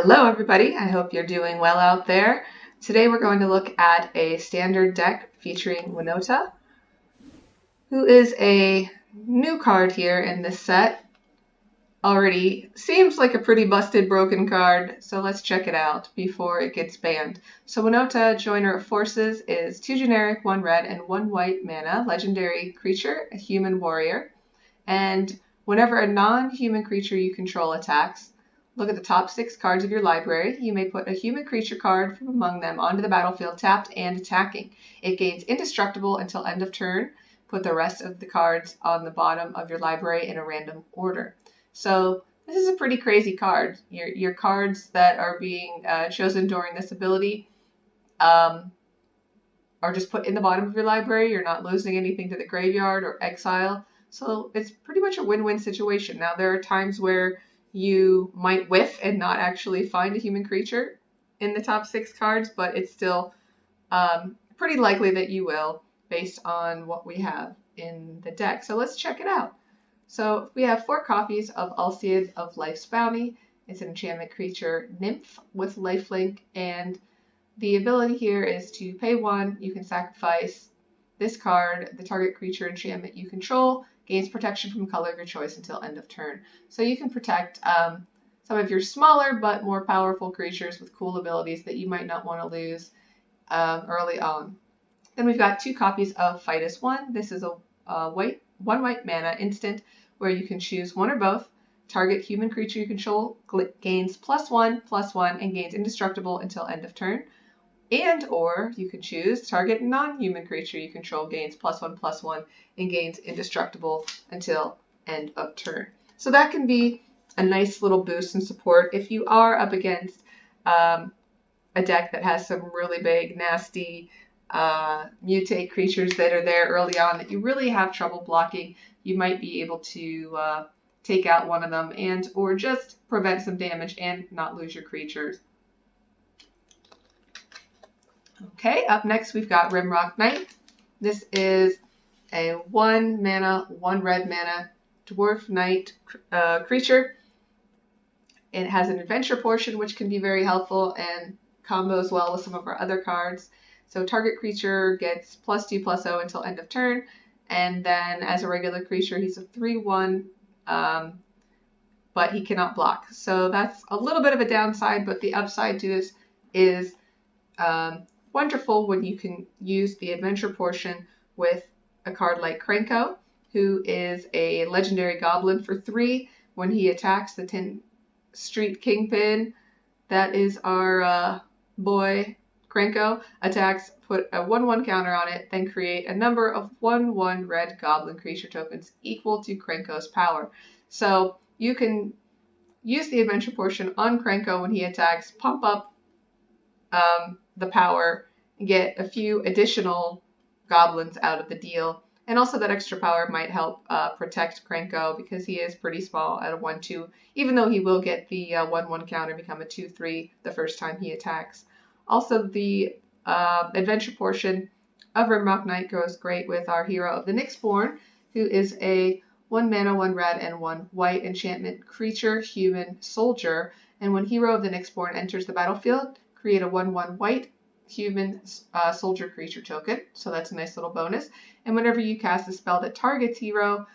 Hello everybody, I hope you're doing well out there. Today we're going to look at a standard deck featuring Winota, who is a new card here in this set. Already seems like a pretty busted broken card, so let's check it out before it gets banned. So Winota, Joiner of Forces, is 2 generic, 1 red, and 1 white mana, legendary creature, a human warrior. And whenever a non-human creature you control attacks, look at the top 6 cards of your library. You may put a human creature card from among them onto the battlefield tapped and attacking. It gains indestructible until end of turn. Put the rest of the cards on the bottom of your library in a random order. So this is a pretty crazy card. Your cards that are being chosen during this ability are just put in the bottom of your library. You're not losing anything to the graveyard or exile. So it's pretty much a win-win situation. Now there are times where you might whiff and not actually find a human creature in the top 6 cards, but it's still pretty likely that you will based on what we have in the deck. So let's check it out. So we have 4 copies of Alseid of Life's Bounty. It's an enchantment creature nymph with lifelink, and the ability here is to pay 1. You can sacrifice this card. The target creature enchantment you control gains protection from color of your choice until end of turn. So you can protect some of your smaller but more powerful creatures with cool abilities that you might not want to lose early on. Then we've got 2 copies of Fight as One. This is a one white mana instant where you can choose one or both. Target human creature you control gains +1/+1 and gains indestructible until end of turn. And or you can choose target non-human creature you control gains +1/+1 and gains indestructible until end of turn. So that can be a nice little boost in support if you are up against a deck that has some really big, nasty mutate creatures that are there early on that you really have trouble blocking. You might be able to take out one of them and or just prevent some damage and not lose your creatures. Okay, up next we've got Rimrock Knight. This is a 1 mana, 1 red mana dwarf knight creature. It has an adventure portion which can be very helpful and combos well with some of our other cards. So target creature gets +2/+0 until end of turn, and then as a regular creature he's a 3/1, but he cannot block. So that's a little bit of a downside, but the upside to this is wonderful when you can use the adventure portion with a card like Krenko, who is a legendary goblin for 3. When he attacks the 10 Street Kingpin, that is our boy Krenko, attacks, put a 1/1 counter on it, then create a number of 1/1 red goblin creature tokens equal to Krenko's power. So you can use the adventure portion on Krenko when he attacks, pump up the power, and get a few additional goblins out of the deal. And also that extra power might help protect Krenko because he is pretty small at a 1/2, even though he will get the 1/1 counter, become a 2/3 the first time he attacks. Also, the adventure portion of Rimrock Knight goes great with our hero of the Nyxborn, who is a 1 mana, 1 red, and 1 white enchantment creature human soldier. And when Hero of the Nyxborn enters the battlefield, create a 1/1 white human soldier creature token. So that's a nice little bonus. And whenever you cast a spell that targets hero,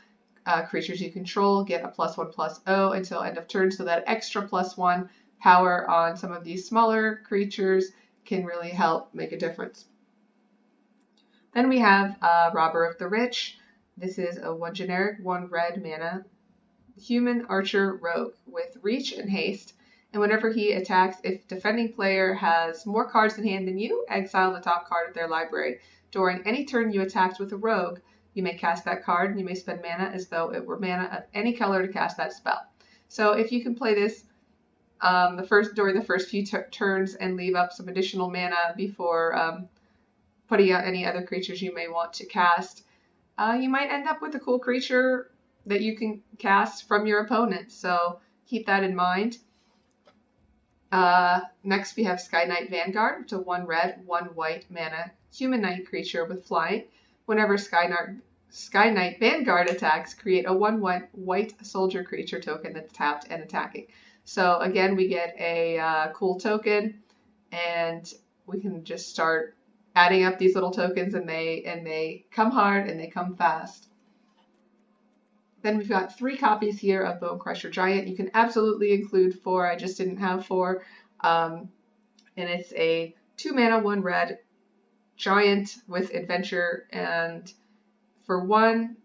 creatures you control get a +1/+0 until end of turn. So that extra +1 power on some of these smaller creatures can really help make a difference. Then we have Robber of the Rich. This is a 1 generic, 1 red mana human archer rogue with reach and haste. And whenever he attacks, if defending player has more cards in hand than you, exile the top card of their library. During any turn you attacked with a rogue, you may cast that card and you may spend mana as though it were mana of any color to cast that spell. So if you can play this during the first few turns and leave up some additional mana before putting out any other creatures you may want to cast, you might end up with a cool creature that you can cast from your opponent. So keep that in mind. Next we have Sky Knight Vanguard. It's a 1 red, 1 white mana human knight creature with flying. Whenever Sky Knight Vanguard attacks, create a 1/1 white soldier creature token that's tapped and attacking. So again, we get a cool token, and we can just start adding up these little tokens, and they come hard and they come fast. Then we've got 3 copies here of Bone Crusher Giant. You can absolutely include 4. I just didn't have 4. And it's a 2 mana, 1 red giant with adventure. And for 1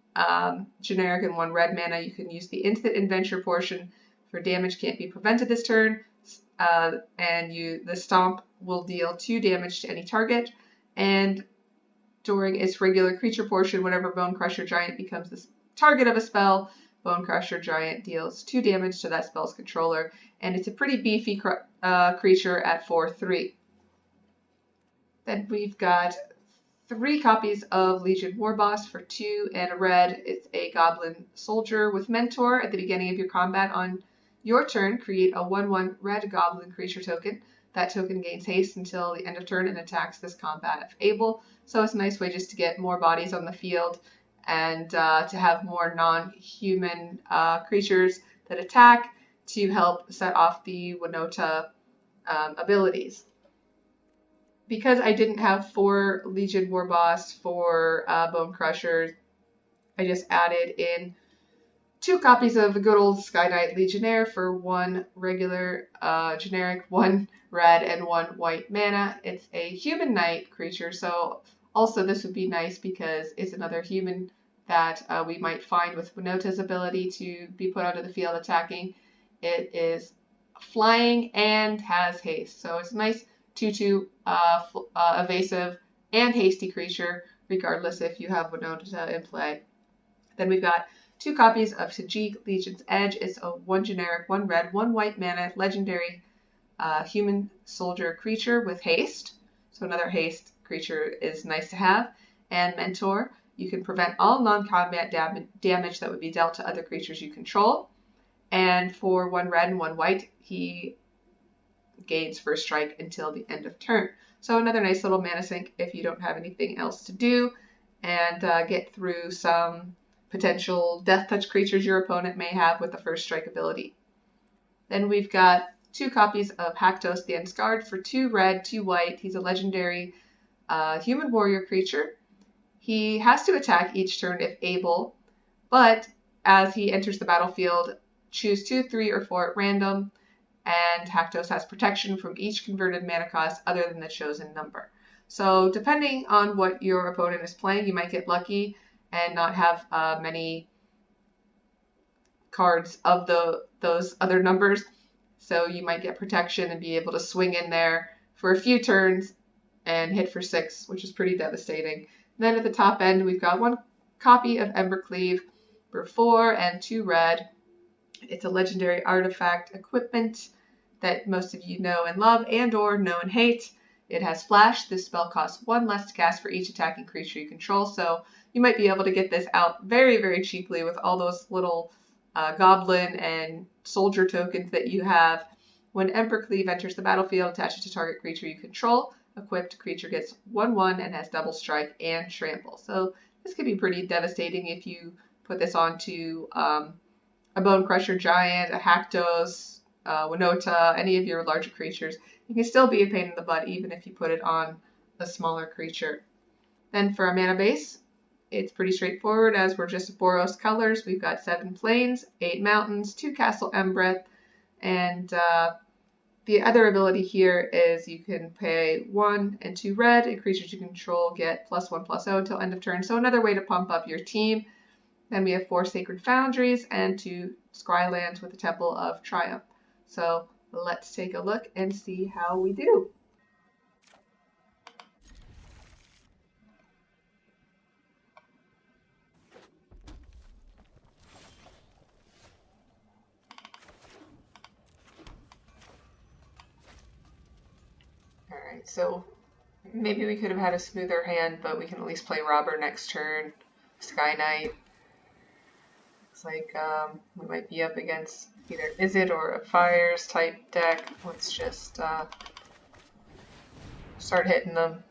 generic and 1 red mana, you can use the instant adventure portion for damage can't be prevented this turn. And the stomp will deal 2 damage to any target. And during its regular creature portion, whenever Bone Crusher Giant becomes the target of a spell, Bone Crusher Giant deals 2 damage to that spell's controller, and it's a pretty beefy creature at 4/3. Then we've got 3 copies of Legion Warboss for 2 and a red. It's a Goblin Soldier with Mentor. At the beginning of your combat on your turn, create a 1/1 red Goblin creature token. That token gains haste until the end of turn and attacks this combat if able. So it's a nice way just to get more bodies on the field and to have more non-human creatures that attack to help set off the Winota abilities. Because I didn't have 4 Legion Warboss for Bone Crushers, I just added in 2 copies of the good old Sky Knight Legionnaire for 1 regular generic, 1 red, and 1 white mana. It's a human knight creature, so also this would be nice because it's another human that we might find with Winota's ability to be put onto the field attacking. It is flying and has haste, so it's a nice 2/2 evasive and hasty creature, regardless if you have Winota in play. Then we've got 2 copies of Tajik Legion's Edge. It's a 1 generic, 1 red, 1 white mana legendary human soldier creature with haste. So another haste creature is nice to have. And Mentor. You can prevent all non-combat damage that would be dealt to other creatures you control. And for 1 red and 1 white, he gains first strike until the end of turn. So another nice little mana sink if you don't have anything else to do, and get through some potential death touch creatures your opponent may have with the first strike ability. Then we've got 2 copies of Haktos the Unscarred for 2 red, 2 white. He's a legendary human warrior creature. He has to attack each turn if able, but as he enters the battlefield, choose 2, 3, or 4 at random, and Haktos has protection from each converted mana cost other than the chosen number. So depending on what your opponent is playing, you might get lucky and not have many cards of those other numbers. So you might get protection and be able to swing in there for a few turns and hit for 6, which is pretty devastating. Then at the top end, we've got 1 copy of Embercleave for 4 and 2 red. It's a legendary artifact equipment that most of you know and love and or know and hate. It has flash. This spell costs 1 less to cast for each attacking creature you control, so you might be able to get this out very, very cheaply with all those little goblin and soldier tokens that you have. When Embercleave enters the battlefield, attach it to target creature you control. Equipped creature gets 1/1 and has double strike and trample. So this could be pretty devastating if you put this onto a Bone Crusher Giant, a Haktos, Winota, any of your larger creatures. You can still be a pain in the butt even if you put it on a smaller creature. Then for our mana base, it's pretty straightforward as we're just Boros colors. We've got 7 plains, 8 mountains, 2 castle Embereth, and the other ability here is you can pay 1 and 2 red, and creatures you control get +1/+0 until end of turn. So another way to pump up your team. Then we have 4 Sacred Foundries and 2 Scrylands with the Temple of Triumph. So let's take a look and see how we do. Alright, so maybe we could have had a smoother hand, but we can at least play Robber next turn. Sky Knight. Looks like we might be up against either Izzet or a Fires type deck. Let's just start hitting them.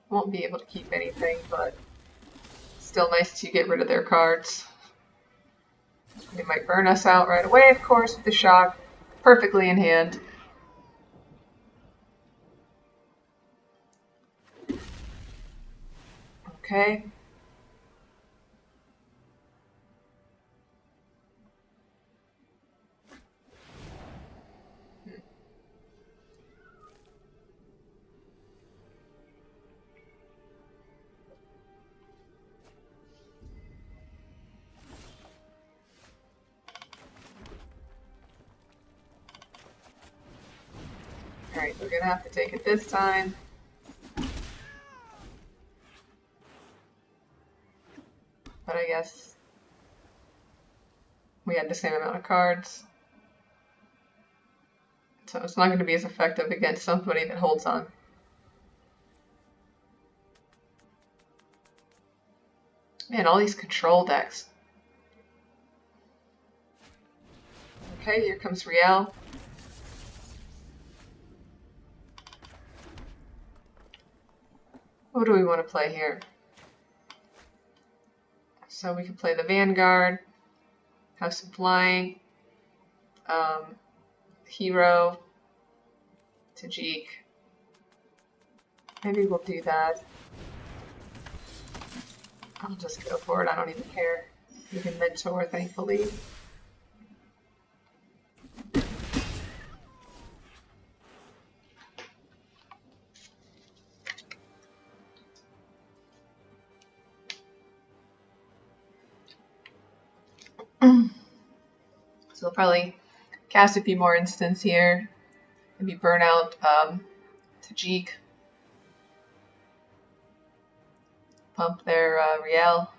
Won't be able to keep anything, but still nice to get rid of their cards. They might burn us out right away, of course, with the shock. Perfectly in hand. Okay. Alright, we're gonna have to take it this time. But I guess we had the same amount of cards. So it's not going to be as effective against somebody that holds on. Man, all these control decks. Okay, here comes Riel. What do we want to play here? So we can play the Vanguard, have some flying, hero, Tajik. Maybe we'll do that. I'll just go for it, I don't even care. You can mentor, thankfully. So I'll probably cast a few more instants here. Maybe burn out Tajik. Pump their Riel.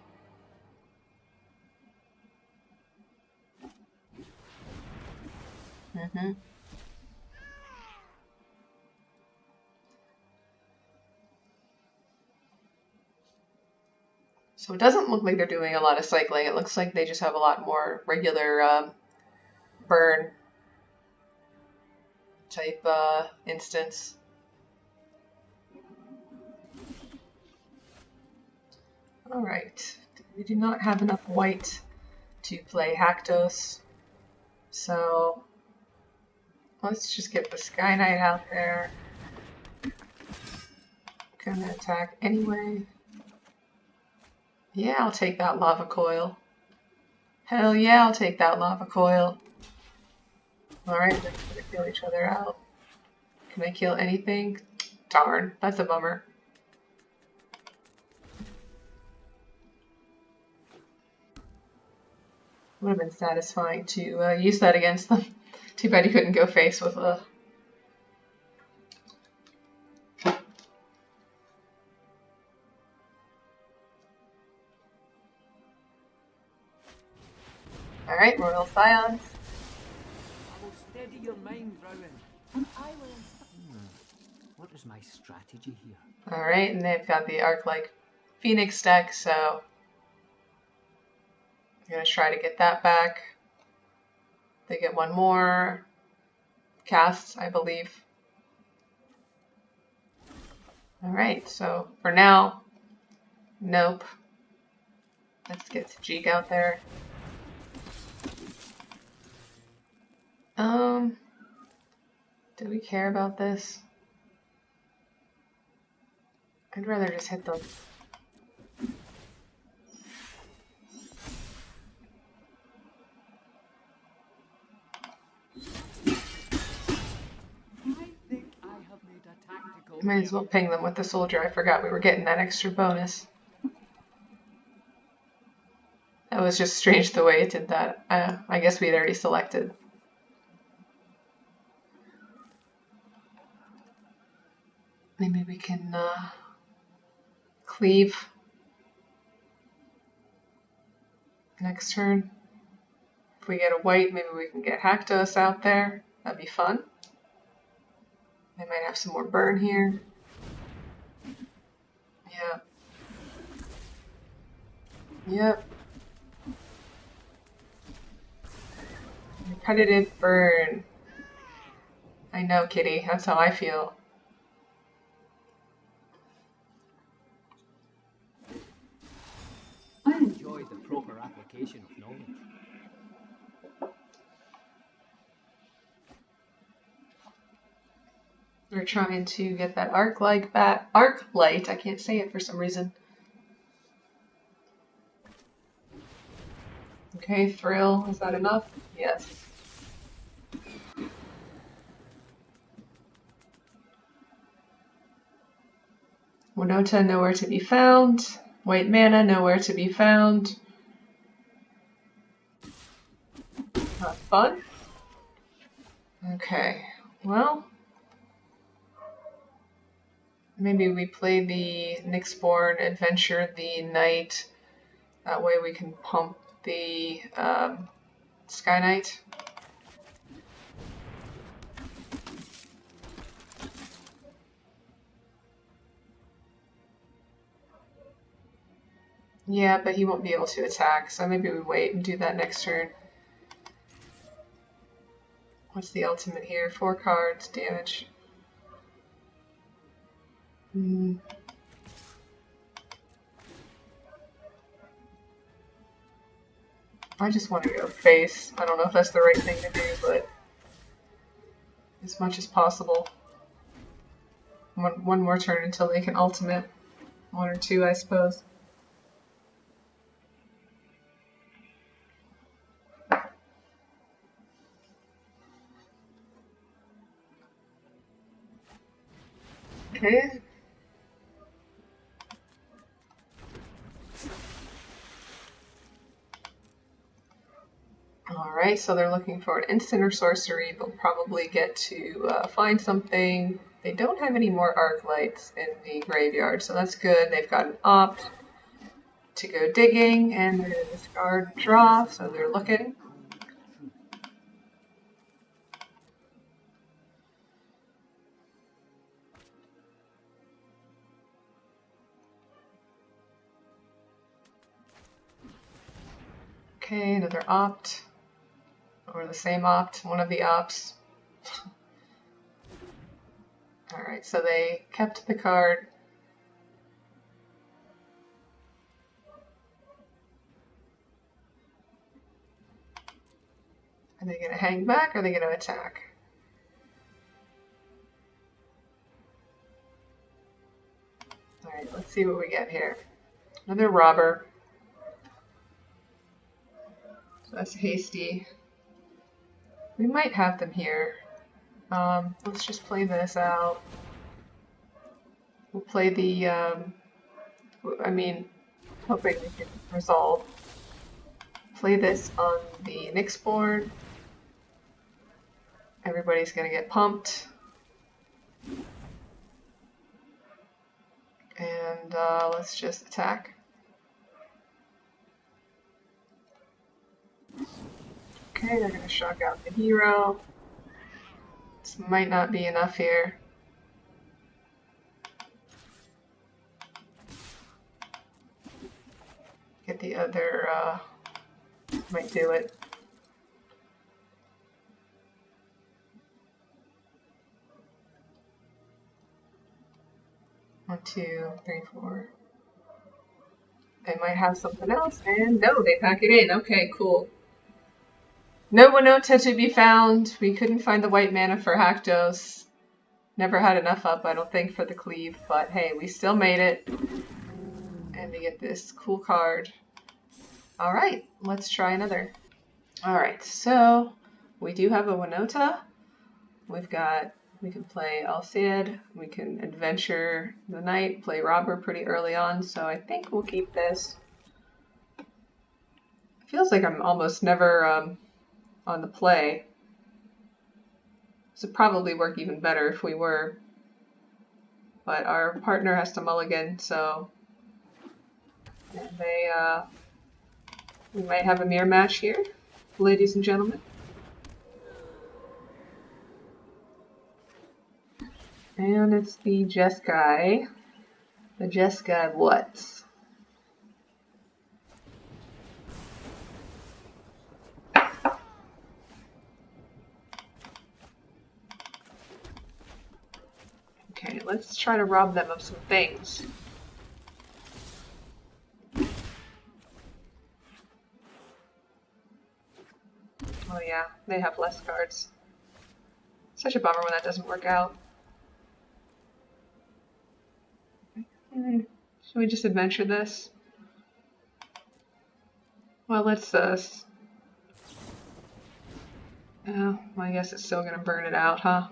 So it doesn't look like they're doing a lot of cycling. It looks like they just have a lot more regular burn type instance. Alright, we do not have enough white to play Haktos, so let's just get the Sky Knight out there. Gonna attack anyway. Yeah, I'll take that lava coil. Hell yeah, I'll take that lava coil. Alright, they're gonna kill each other out. Can I kill anything? Darn, that's a bummer. Would have been satisfying to use that against them. Too bad you couldn't go face with a... Alright, Royal Scions. I will steady your mind, Rowan. And I will... What is my strategy here? Alright, and they've got the Arc-like Phoenix deck, so I'm going to try to get that back. They get one more cast, I believe. Alright, so for now, nope. Let's get Tajik out there. Do we care about this? I'd rather just hit them. Might as well ping them with the soldier. I forgot we were getting that extra bonus. That was just strange the way it did that. I guess we had already selected. Maybe we can cleave next turn. If we get a white, maybe we can get Haktos out there. That'd be fun. They might have some more burn here. Yeah. Yep. Repetitive burn. I know, Kitty. That's how I feel. I enjoy the proper application of knowledge. We're trying to get that arc light back. Arc light. I can't say it for some reason. Okay, thrill. Is that enough? Yes. Winota nowhere to be found. White mana nowhere to be found. Not fun. Okay, well, maybe we play the Nyxborn Adventure the Knight. That way we can pump the Sky Knight. Yeah, but he won't be able to attack, so maybe we wait and do that next turn. What's the ultimate here? 4 cards, damage. I just want to go face. I don't know if that's the right thing to do, but as much as possible. One more turn until they can ultimate. 1 or 2, I suppose. Okay. Alright, so they're looking for an instant or sorcery. They'll probably get to find something. They don't have any more arc lights in the graveyard, so that's good. They've got an opt to go digging, and they're going to discard draw, so they're looking. Okay, another opt. Or the same opt, one of the opts. Alright, so they kept the card. Are they going to hang back or are they going to attack? Alright, let's see what we get here. Another robber. So that's hasty. We might have them here. Let's just play this out. We'll play the, hoping we can resolve. Play this on the Nyxborn. Everybody's gonna get pumped. And let's just attack. Okay, they're gonna shock out the hero. This might not be enough here. Get the other, might do it. One, two, three, four. They might have something else, and no, they pack it in. Okay, cool. No Winota to be found. We couldn't find the white mana for Haktos. Never had enough up, I don't think, for the cleave, but hey, we still made it. And we get this cool card. Alright, let's try another. Alright, so we do have a Winota. We can play Alcid, we can adventure the knight, play robber pretty early on, so I think we'll keep this. It feels like I'm almost never on the play. This would probably work even better if we were. But our partner has to mulligan, so we might have a mirror match here, ladies and gentlemen. And it's the Jess guy. The Jess guy what? Okay, let's try to rob them of some things. Oh yeah, they have less cards. Such a bummer when that doesn't work out. Should we just adventure this? Well, let's oh, well, I guess it's still gonna burn it out, huh?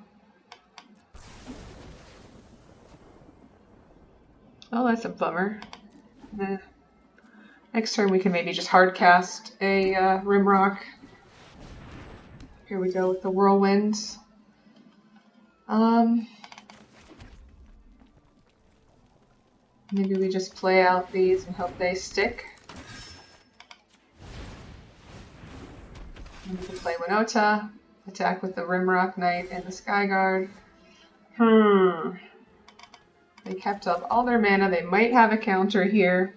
Oh, that's a bummer. Next turn we can maybe just hard cast a Rimrock. Here we go with the Whirlwinds. Maybe we just play out these and hope they stick. And we can play Winota, attack with the Rimrock Knight and the Skyguard. They kept up all their mana. They might have a counter here.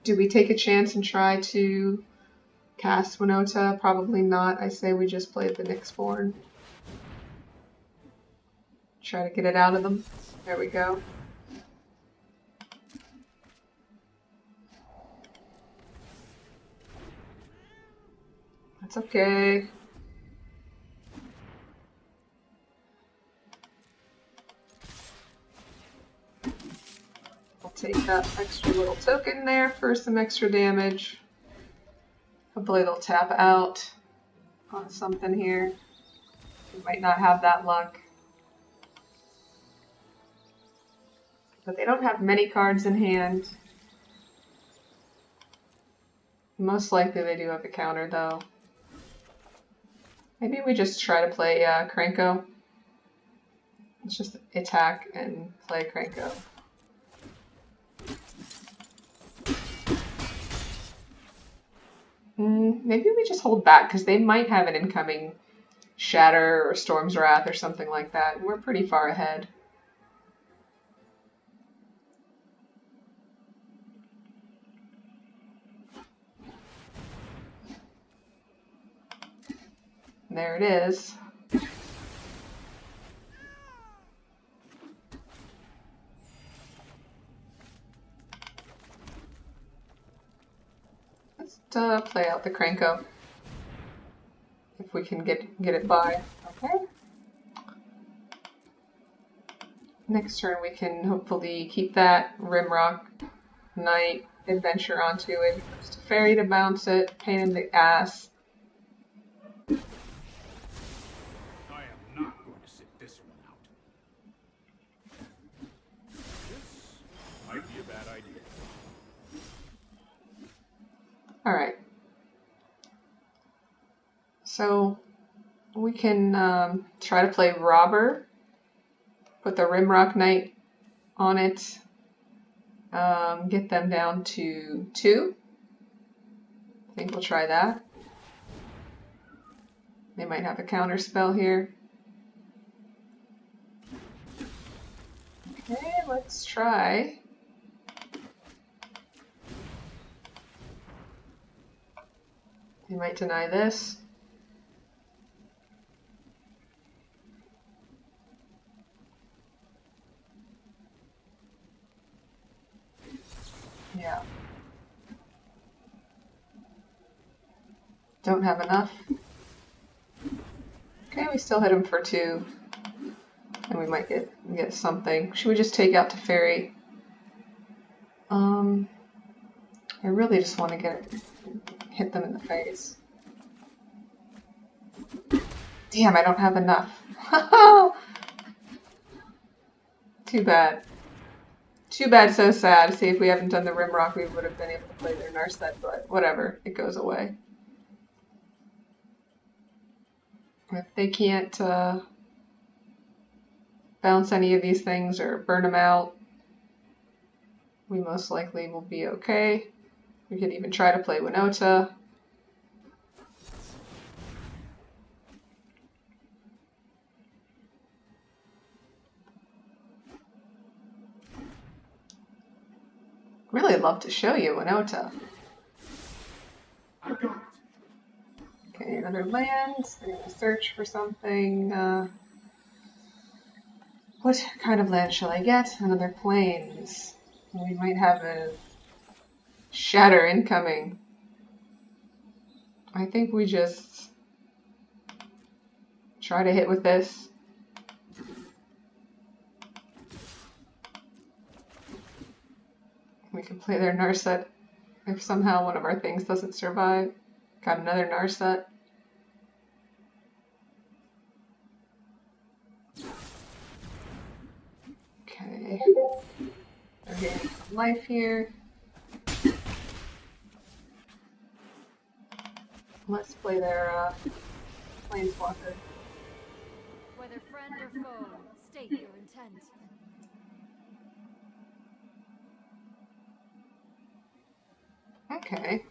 Do we take a chance and try to cast Winota? Probably not. I say we just play the Nyxborn. Try to get it out of them. There we go. That's okay. I'll take that extra little token there for some extra damage. Hopefully they'll tap out on something here. We might not have that luck. But they don't have many cards in hand. Most likely they do have a counter though. Maybe we just try to play Krenko. Let's just attack and play Krenko. Maybe we just hold back because they might have an incoming Shatter or Storm's Wrath or something like that. We're pretty far ahead. There it is. Let's play out the Krenko. If we can get it by. Okay. Next turn we can hopefully keep that Rimrock Knight adventure onto it. Just a fairy to bounce it, pain in the ass. Alright, so we can try to play Robber, put the Rimrock Knight on it, get them down to 2. I think we'll try that. They might have a counter spell here. Okay, let's try. They might deny this. Yeah. Don't have enough. Okay, we still hit him for 2. And we might get something. Should we just take out Teferi? I really just want to hit them in the face. Damn, I don't have enough. Too bad. Too bad, so sad. See, if we haven't done the Rimrock, we would have been able to play their Narset, but whatever. It goes away. If they can't bounce any of these things or burn them out, we most likely will be okay. We could even try to play Winota. Really love to show you Winota. Okay, another land. We're gonna search for something. What kind of land shall I get? Another plains. We might have a Shatter incoming. I think we just try to hit with this. can play their Narset if somehow one of our things doesn't survive. Got another Narset. Okay. They're getting some life here. Let's play their Planeswalker. Whether friend or foe, state your intent. Okay.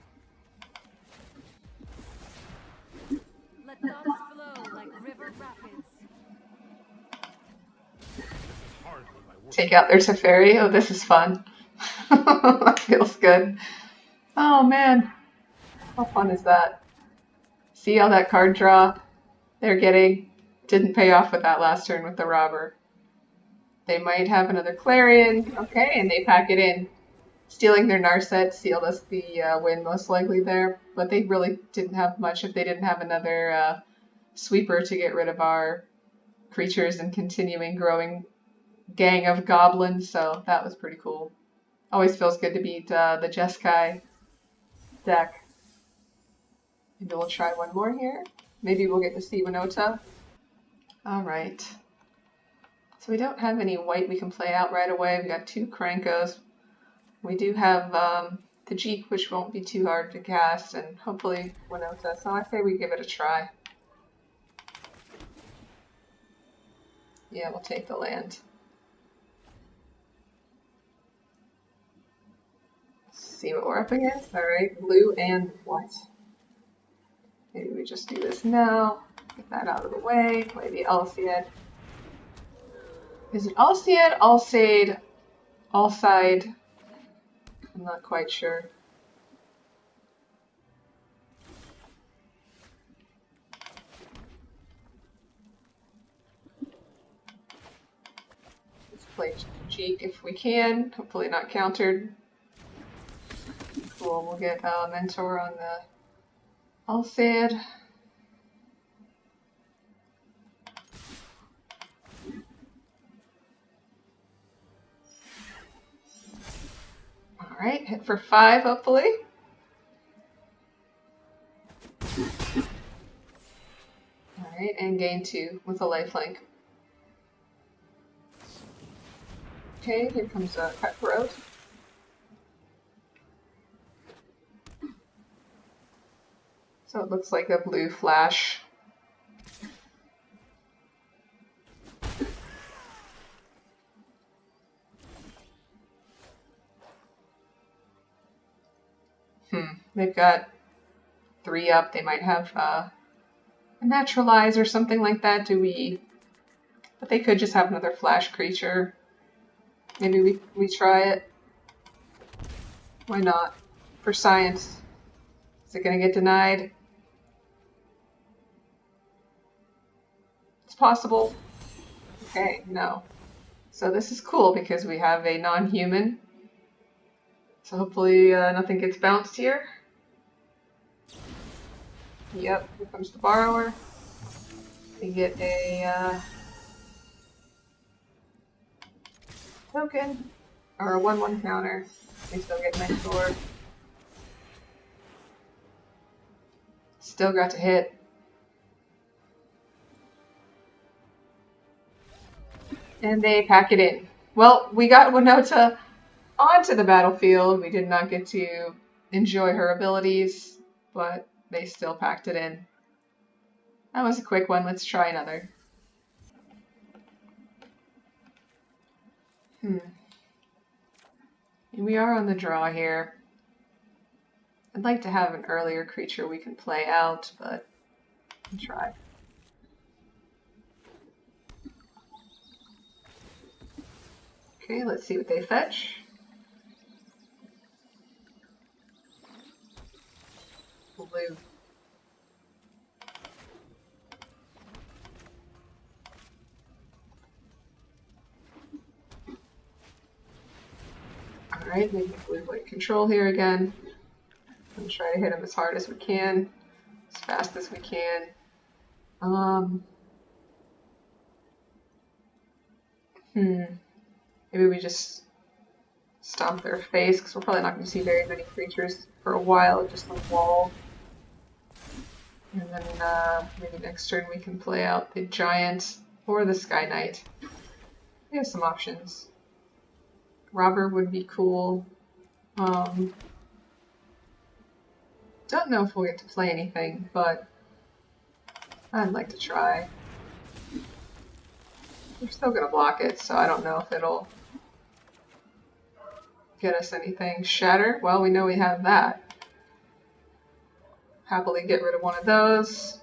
Let thoughts flow like river rapids. Take out their Teferi. Oh, this is fun. That feels good. Oh man, how fun is that? See all that card draw they're getting? Didn't pay off with that last turn with the robber. They might have another Clarion. Okay, and they pack it in. Stealing their Narset sealed us the win most likely there, but they really didn't have much if they didn't have another sweeper to get rid of our creatures and continuing growing gang of goblins, so that was pretty cool. Always feels good to beat the Jeskai deck. Maybe we'll try one more here. Maybe we'll get to see Winota. Alright. So we don't have any white we can play out right away. We got 2 Krankos. We do have the Jeep, which won't be too hard to cast, and hopefully Winota. So I say we give it a try. Yeah, we'll take the land. See what we're up against. Alright, blue and white. Maybe we just do this now. Get that out of the way. Play the Alseid. Is it Alseid, Alseid, Alside? I'm not quite sure. Let's play Jeek if we can. Hopefully not countered. Cool, we'll get Mentor on the Alseid. Alright, hit for 5 hopefully. Alright, and gain 2 with a lifelink. Okay, here comes a Cutthroat. So it looks like a blue flash. They've got 3 up. They might have a Naturalize or something like that. But they could just have another flash creature. Maybe we try it. Why not? For science. Is it going to get denied? It's possible. Okay, no. So this is cool because we have a non-human. So hopefully nothing gets bounced here. Yep, here comes the borrower. We get a token, or a 1/1 counter. We still get Mentor. Still got to hit. And they pack it in. Well, we got Winota onto the battlefield. We did not get to enjoy her abilities, but they still packed it in. That was a quick one. Let's try another. We are on the draw here. I'd like to have an earlier creature we can play out, but I'll try. Okay, let's see what they fetch. Blue. Alright, maybe blue-white control here again. I'm try to hit him as hard as we can, as fast as we can. Maybe we just stomp their face, because we're probably not going to see very many creatures for a while, just on the wall. And then maybe next turn we can play out the Giant or the Sky Knight. We have some options. Robber would be cool. Don't know if we'll get to play anything, but I'd like to try. We're still going to block it, so I don't know if it'll get us anything. Shatter? Well, we know we have that. Happily get rid of one of those.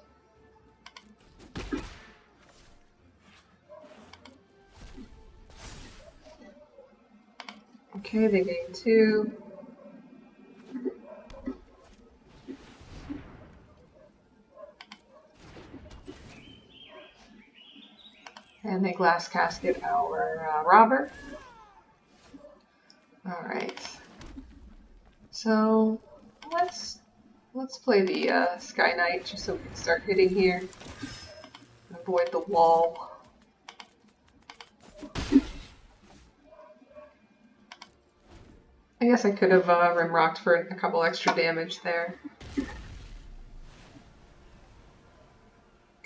Okay, they gain 2. And they glass casket our robber. Alright. So let's play the Sky Knight just so we can start hitting here. Avoid the wall. I guess I could have rimrocked for a couple extra damage there.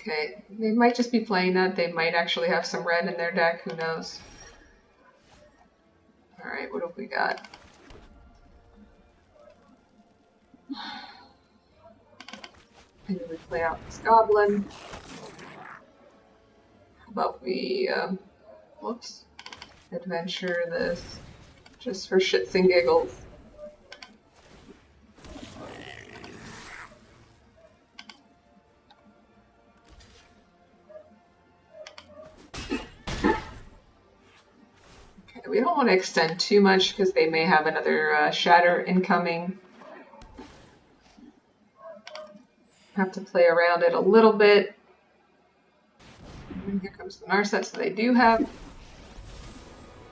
Okay, they might just be playing that. They might actually have some red in their deck, who knows. Alright, what have we got? Maybe we play out this goblin. How about we, whoops, adventure this just for shits and giggles. Okay, we don't want to extend too much because they may have another shatter incoming. Have to play around it a little bit. And here comes the Narset, so they do have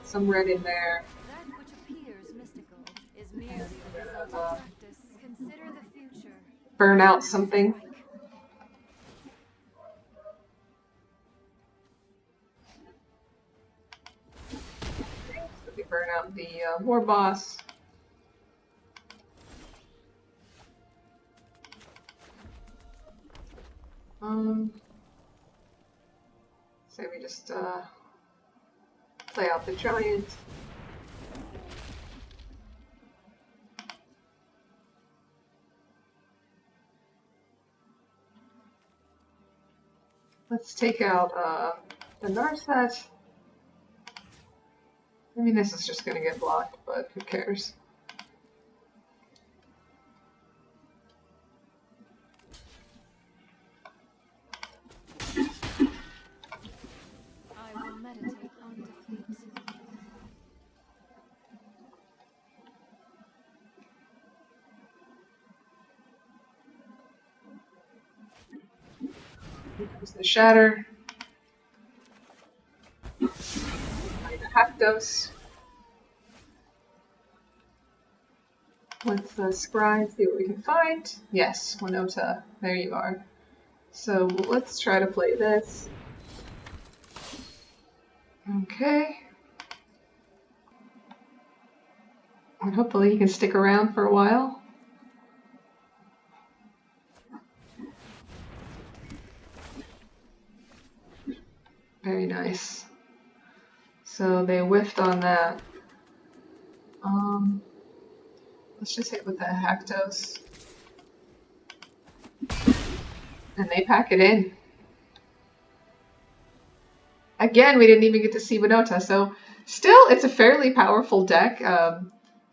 some red in there. That which appears mystical is merely the result of practice. Consider the future. Burn out something. So we burn out the War Boss. So we just play out the Giant. Let's take out the Narset. I mean, this is just going to get blocked, but who cares? I will meditate on defeat. Here comes the Shatter. The Haktos. Let's scry, see what we can find. Yes, Winota. There you are. So let's try to play this. Okay. And hopefully he can stick around for a while. Very nice. So they whiffed on that. Let's just hit with the Haktos. And they pack it in. Again, we didn't even get to see Winota, so still, it's a fairly powerful deck.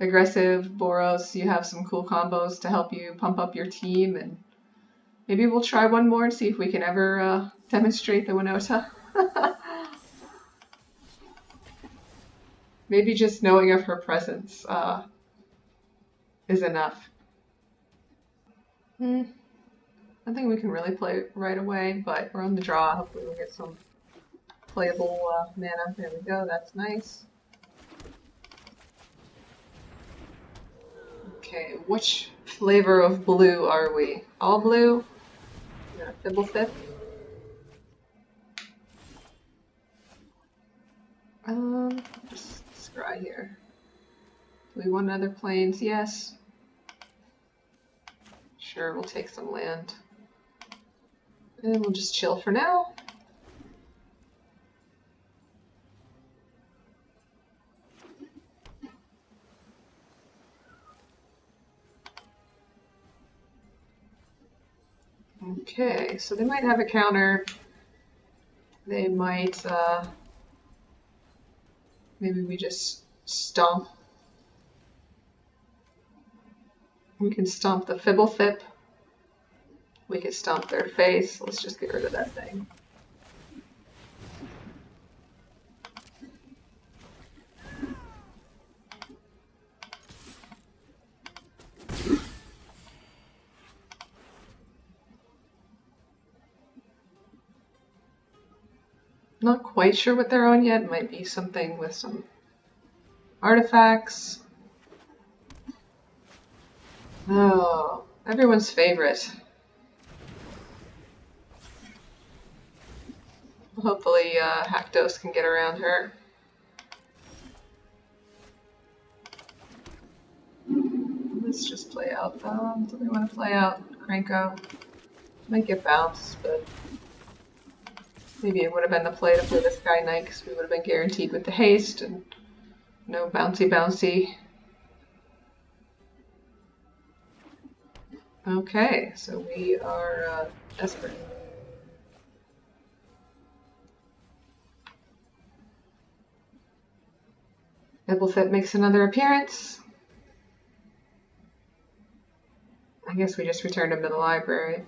Aggressive, Boros, you have some cool combos to help you pump up your team, and maybe we'll try one more and see if we can ever demonstrate the Winota. Maybe just knowing of her presence is enough. I think we can really play right away, but we're on the draw. Hopefully we'll get some playable mana. There we go, that's nice. Okay, which flavor of blue are we? All blue? Fibble Fifth? Just scry here. Do we want other planes? Yes. Sure, we'll take some land. And we'll just chill for now. Okay, so they might have a counter. They might, maybe we just stomp. We can stomp the Fibblethip. We could stomp their face. Let's just get rid of that thing. Not quite sure what they're on yet. Might be something with some artifacts. Oh, everyone's favorite. Hopefully Haktos can get around her. Let's just play out. Do we want to play out Kranko? Might get bounced, but maybe it would have been the play to play the Sky Knight because we would have been guaranteed with the haste and no bouncy bouncy. Okay, so we are desperate. Fibblethip makes another appearance. I guess we just returned him to the library.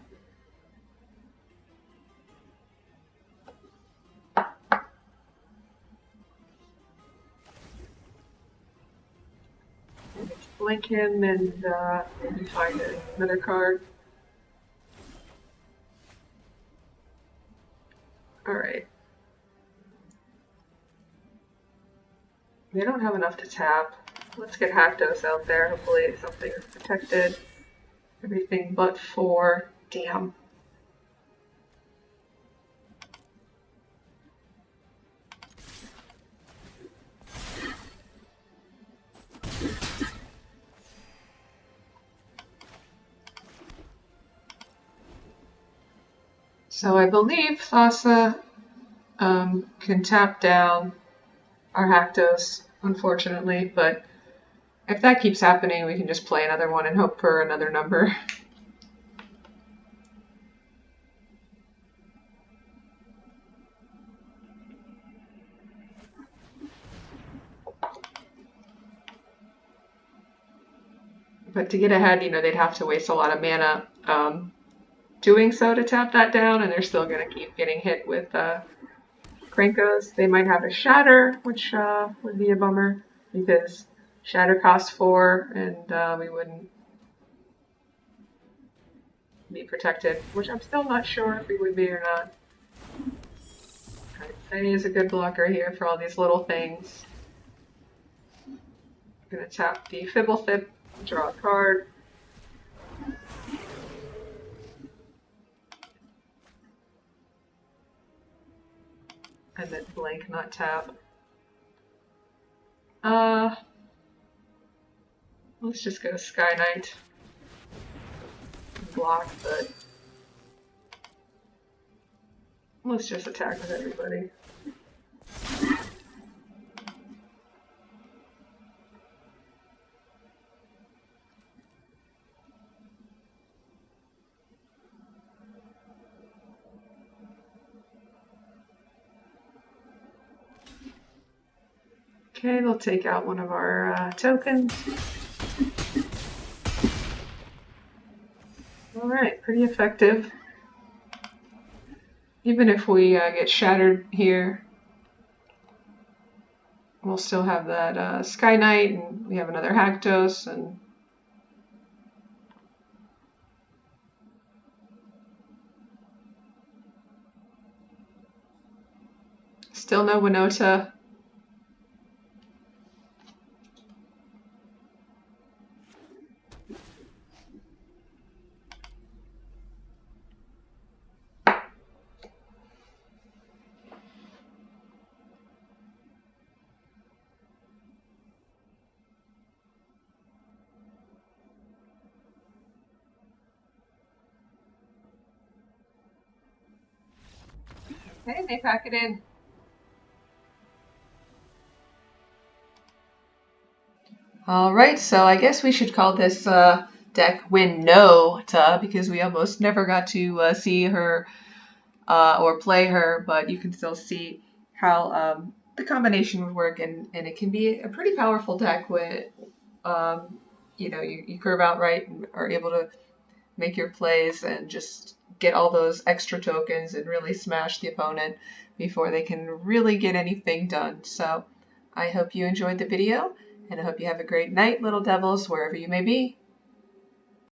Blink him and maybe find another card. Alright. They don't have enough to tap. Let's get Haktos out there. Hopefully something is protected. Everything but 4. Damn. So I believe Thassa can tap down our Haktos, unfortunately, but if that keeps happening, we can just play another one and hope for another number. But to get ahead, they'd have to waste a lot of mana doing so to tap that down, and they're still going to keep getting hit with Krankos. They might have a Shatter, which would be a bummer, because Shatter costs 4, and we wouldn't be protected, which I'm still not sure if we would be or not. Penny is a good blocker here for all these little things. I'm going to tap the Fibblethip, draw a card. And then blank, not tap. Let's just go Sky Knight. Block, but let's just attack with everybody. Okay, they'll take out one of our tokens. Alright, pretty effective. Even if we get shattered here, we'll still have that Sky Knight, and we have another Haktos, and still no Winota. Okay, they pack it in. Alright, so I guess we should call this deck Winota because we almost never got to see her or play her, but you can still see how the combination would work, and it can be a pretty powerful deck with, you curve out right and are able to make your plays and just get all those extra tokens and really smash the opponent before they can really get anything done. So I hope you enjoyed the video, and I hope you have a great night, little devils, wherever you may be.